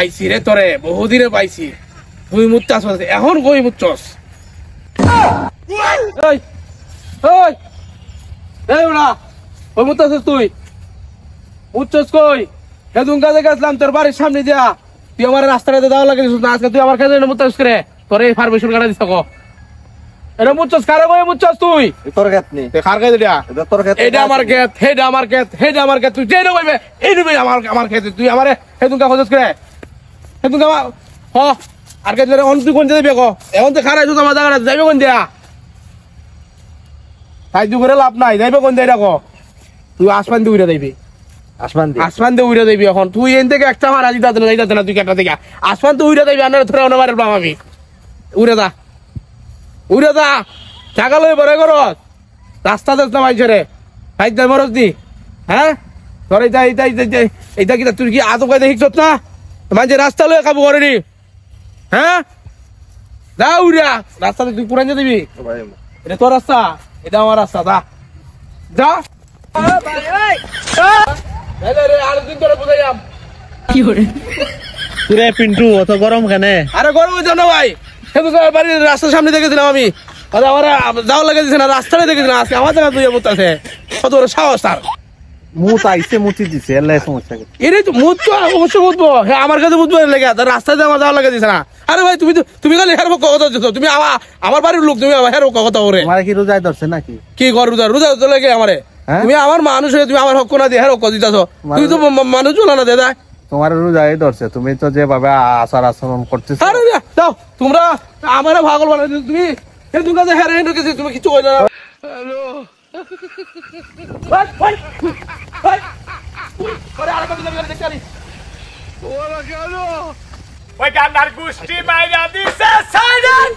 পাইছি রে তোরে বহুদিনে পাইছি তুই মুচ্ছাস এখন কই মুচ্ছস ওই ওই এই ওরা ওই মুচ্ছাস তুই মুচ্ছস কই সেদিন কাজে গেছিলাম তোর বাড়ির সামনে দিয়া তুই আমার রাস্তাটাতে দেওয়া লাগে না আজকে তুই আমার কাছে মুচ্ছাস করে তোর এই পারমিশন কাটা দিস এটা মুচ্ছস কারে কই মুচ্ছস তুই তোর ক্ষেত নেই কার কাছে দিয়া তোর ক্ষেত এটা আমার ক্ষেত হেডা আমার ক্ষেত হেডা আমার ক্ষেত তুই যেটা কইবে এই দিবি আমার ক্ষেত তুই আমারে সেদিন কা খোঁজস করে সেদিন কা হ আর কে অন তুই কোন যাবি কো এখন তো খারাইছো আমার জায়গাটা যাইবে কোন দিয়া সাহায্য করে লাভ নাই যাইবে কোন দিয়া কো তুই আসমান দিয়ে উড়ে যাইবি আসমান দিয়ে উড়ে যাইবি এখন তুই এন থেকে একটা মারা দিতে না যাইতে না তুই কেটা থেকে আসমান তো উড়ে যাইবি আনার ধরে অনবারে আমি উড়ে যা টাকা লই বড় করস রাস্তা দেশ না মাইছে রে সাইড যাই মরস দি হ্যাঁ তোর এইটা কি তুই কি আদৌ কায়দা শিখছ না মাঝে রাস্তা লয়ে খাবো করে নি হ্যাঁ যা উড়া রাস্তাতে তুই পুরান দিবি এটা তোর রাস্তা এটা আমার রাস্তা যা আরেকদিন তোরে বুঝাইয়াম কি করে তুই পিন্টু অত গরম কেন আরে গরম হইতো না ভাই সেদিন বাড়ির রাস্তার সামনে দেখেছিলাম আমি আমার যাওয়া লাগে দিছে না রাস্তায় দেখেছিলাম আজকে আমার জায়গা তুই বলতেছে কত বড় সাহস তার মুত আইসে মুতি দিছে এলাই সমস্যা এটাই তো মুত তো অবশ্যই মুতবো হ্যাঁ আমার কাছে মুতবো লেগে রাস্তায় আমার যাওয়া লাগে দিছে না আরে ভাই তুমি খালি হের কথা দিচ্ছ তুমি আমার বাড়ির লোক তুমি হের কথা করে আমার কি রোজায় ধরছে নাকি কি কর রোজা তো লেগে আমারে তুমি আমার মানুষ হয়ে তুমি আমার হক না দিয়ে হের দিতেছ তুই তো মানুষ চলো না দাদা তোমার রোজায় ধরছে তুমি তো যেভাবে আচার আচরণ করতেছো আরে দাও তোমরা আমার পাগল বানাই তুমি তুমি কাছে হেরে ঢুকেছি তুমি কিছু কইলে না হ্যালো ওই গান্ডার গোষ্ঠী মাইরা দিছে সাইডান